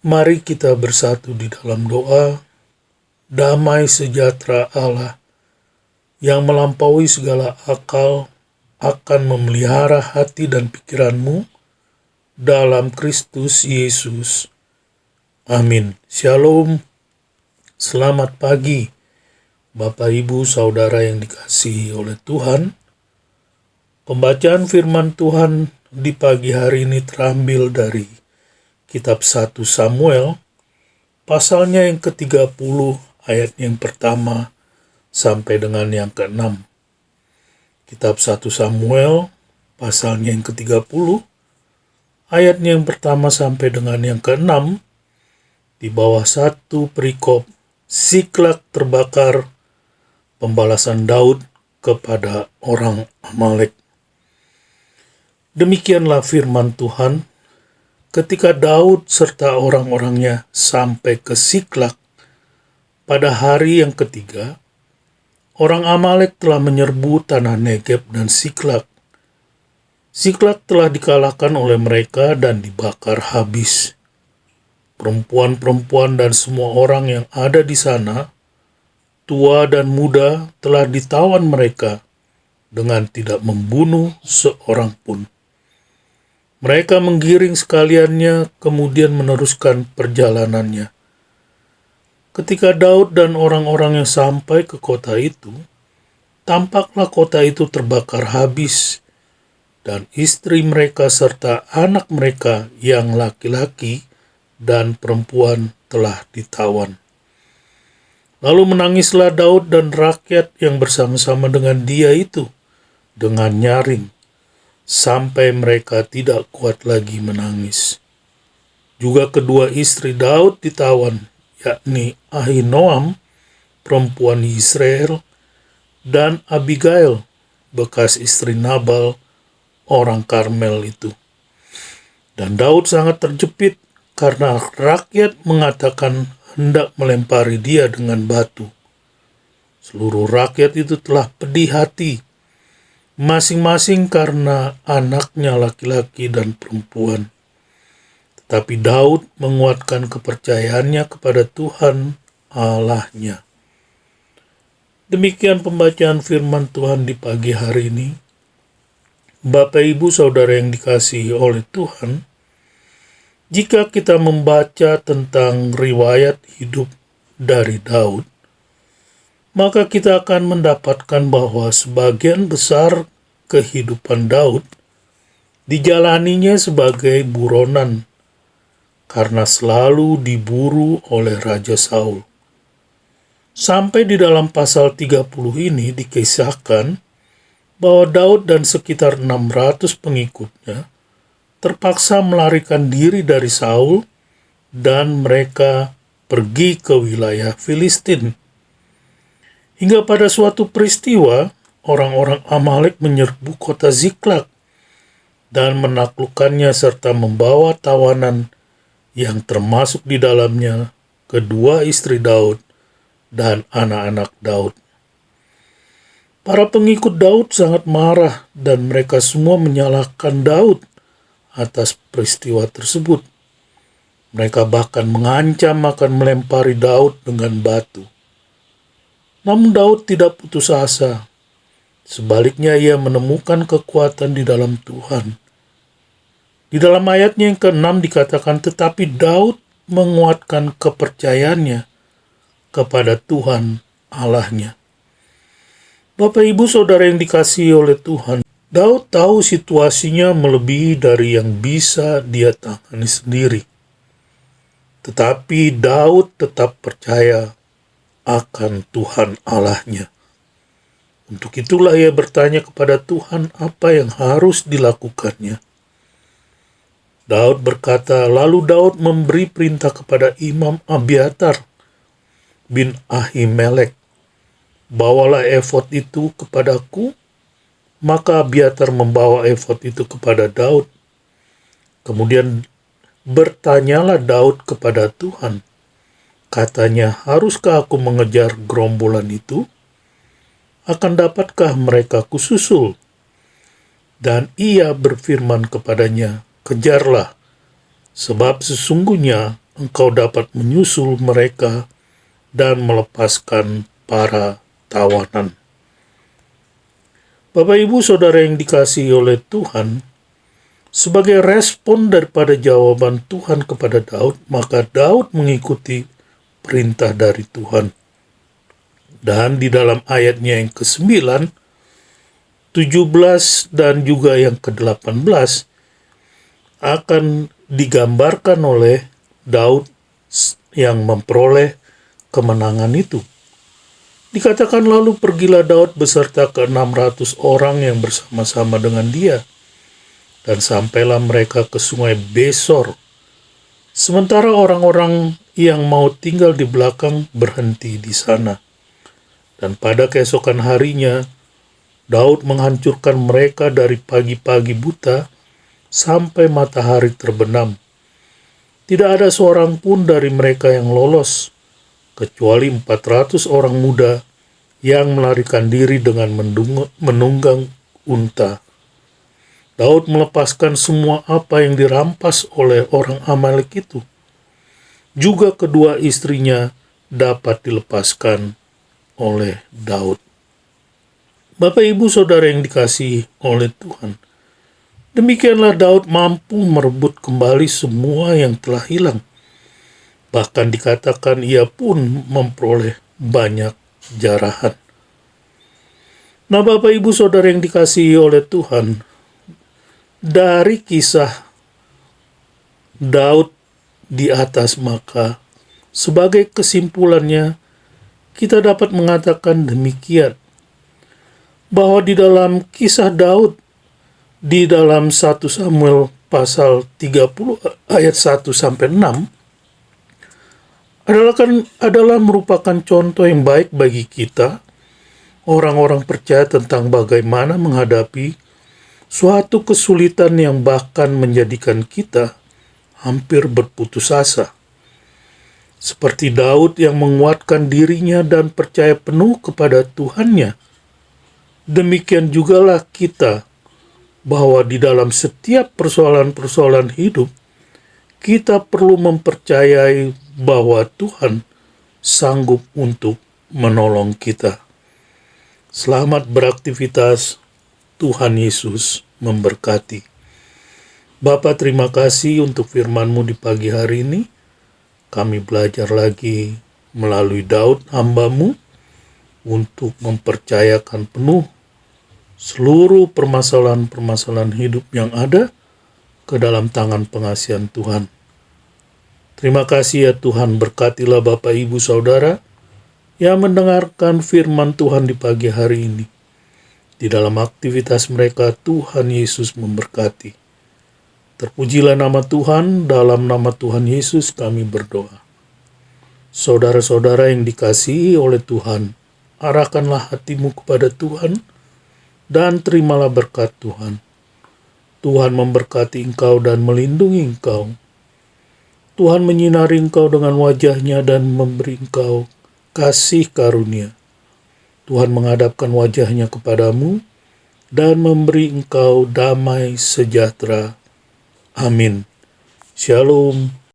Mari kita bersatu di dalam doa. Damai sejahtera Allah yang melampaui segala akal akan memelihara hati dan pikiranmu dalam Kristus Yesus. Amin. Shalom. Selamat pagi, Bapak, Ibu, Saudara yang dikasihi oleh Tuhan. Pembacaan firman Tuhan di pagi hari ini terambil dari Kitab 1 Samuel, pasalnya yang ke-30, ayat yang pertama sampai dengan yang ke-6. Kitab 1 Samuel, pasalnya yang ke-30, ayatnya yang pertama sampai dengan yang ke-6, di bawah satu perikop, Siklak terbakar, pembalasan Daud kepada orang Amalek. Demikianlah firman Tuhan. Ketika Daud serta orang-orangnya sampai ke Siklak pada hari yang ketiga, orang Amalek telah menyerbu tanah Negeb dan Siklak. Siklak telah dikalahkan oleh mereka dan dibakar habis. Perempuan-perempuan dan semua orang yang ada di sana, tua dan muda, telah ditawan mereka dengan tidak membunuh seorang pun. Mereka menggiring sekaliannya, kemudian meneruskan perjalanannya. Ketika Daud dan orang-orangnya sampai ke kota itu, tampaklah kota itu terbakar habis, dan istri mereka serta anak mereka yang laki-laki dan perempuan telah ditawan. Lalu menangislah Daud dan rakyat yang bersama-sama dengan dia itu dengan nyaring, sampai mereka tidak kuat lagi menangis. Juga kedua istri Daud ditawan, yakni Ahinoam, perempuan Yisrael, dan Abigail, bekas istri Nabal, orang Karmel itu. Dan Daud sangat terjepit karena rakyat mengatakan hendak melempari dia dengan batu. Seluruh rakyat itu telah pedih hati, masing-masing karena anaknya laki-laki dan perempuan. Tetapi Daud menguatkan kepercayaannya kepada Tuhan Allahnya. Demikian pembacaan firman Tuhan di pagi hari ini. Bapak, Ibu, Saudara yang dikasihi oleh Tuhan, jika kita membaca tentang riwayat hidup dari Daud, maka kita akan mendapatkan bahwa sebagian besar kehidupan Daud dijalaninya sebagai buronan karena selalu diburu oleh Raja Saul. Sampai di dalam pasal 30 ini dikisahkan bahwa Daud dan sekitar 600 pengikutnya terpaksa melarikan diri dari Saul dan mereka pergi ke wilayah Filistin. Hingga pada suatu peristiwa, orang-orang Amalek menyerbu kota Siklak dan menaklukkannya serta membawa tawanan yang termasuk di dalamnya kedua istri Daud dan anak-anak Daud. Para pengikut Daud sangat marah dan mereka semua menyalahkan Daud atas peristiwa tersebut. Mereka bahkan mengancam akan melempari Daud dengan batu. Namun Daud tidak putus asa. Sebaliknya ia menemukan kekuatan di dalam Tuhan. Di dalam ayatnya yang ke-6 dikatakan, tetapi Daud menguatkan kepercayaannya kepada Tuhan Allahnya. Bapak, Ibu, Saudara yang dikasihi oleh Tuhan, Daud tahu situasinya melebihi dari yang bisa dia tangani sendiri. Tetapi Daud tetap percaya akan Tuhan Allahnya. Untuk itulah ia bertanya kepada Tuhan apa yang harus dilakukannya. Daud berkata, lalu Daud memberi perintah kepada Imam Abiatar bin Ahimelek, bawalah efod itu kepadaku. Maka Abiatar membawa efod itu kepada Daud. Kemudian bertanyalah Daud kepada Tuhan. Katanya, haruskah aku mengejar gerombolan itu? Akan dapatkah mereka kususul? Dan ia berfirman kepadanya, kejarlah, sebab sesungguhnya Engkau dapat menyusul mereka dan melepaskan para tawanan. Bapak, Ibu, Saudara yang dikasihi oleh Tuhan, sebagai respon daripada jawaban Tuhan kepada Daud, maka Daud mengikuti perintah dari Tuhan. Dan di dalam ayatnya yang ke-9, 17 dan juga yang ke-18 akan digambarkan oleh Daud yang memperoleh kemenangan itu. Dikatakan lalu pergilah Daud beserta ke-600 orang yang bersama-sama dengan dia, dan sampailah mereka ke sungai Besor. Sementara orang-orang yang mau tinggal di belakang berhenti di sana. Dan pada keesokan harinya, Daud menghancurkan mereka dari pagi-pagi buta sampai matahari terbenam. Tidak ada seorang pun dari mereka yang lolos, kecuali 400 orang muda yang melarikan diri dengan menunggang unta. Daud melepaskan semua apa yang dirampas oleh orang Amalek itu. Juga kedua istrinya dapat dilepaskan oleh Daud. Bapak, Ibu, Saudara yang dikasihi oleh Tuhan, demikianlah Daud mampu merebut kembali semua yang telah hilang. Bahkan dikatakan ia pun memperoleh banyak jarahan. Nah, Bapak, Ibu, Saudara yang dikasihi oleh Tuhan, dari kisah Daud di atas, maka sebagai kesimpulannya kita dapat mengatakan demikian, bahwa di dalam kisah Daud di dalam 1 Samuel pasal 30 ayat 1 sampai 6 adalah merupakan contoh yang baik bagi kita orang-orang percaya tentang bagaimana menghadapi suatu kesulitan yang bahkan menjadikan kita hampir berputus asa. Seperti Daud yang menguatkan dirinya dan percaya penuh kepada Tuhannya, demikian jugalah kita, bahwa di dalam setiap persoalan-persoalan hidup, kita perlu mempercayai bahwa Tuhan sanggup untuk menolong kita. Selamat beraktivitas, Tuhan Yesus memberkati. Bapa, terima kasih untuk firman-Mu di pagi hari ini. Kami belajar lagi melalui Daud hamba-Mu untuk mempercayakan penuh seluruh permasalahan-permasalahan hidup yang ada ke dalam tangan pengasihan Tuhan. Terima kasih ya Tuhan, berkatilah Bapak, Ibu, Saudara yang mendengarkan firman Tuhan di pagi hari ini. Di dalam aktivitas mereka, Tuhan Yesus memberkati. Terpujilah nama Tuhan, dalam nama Tuhan Yesus kami berdoa. Saudara-saudara yang dikasihi oleh Tuhan, arahkanlah hatimu kepada Tuhan dan terimalah berkat Tuhan. Tuhan memberkati engkau dan melindungi engkau. Tuhan menyinari engkau dengan wajah-Nya dan memberi engkau kasih karunia. Tuhan menghadapkan wajah-Nya kepadamu dan memberi engkau damai sejahtera. Amin. Shalom.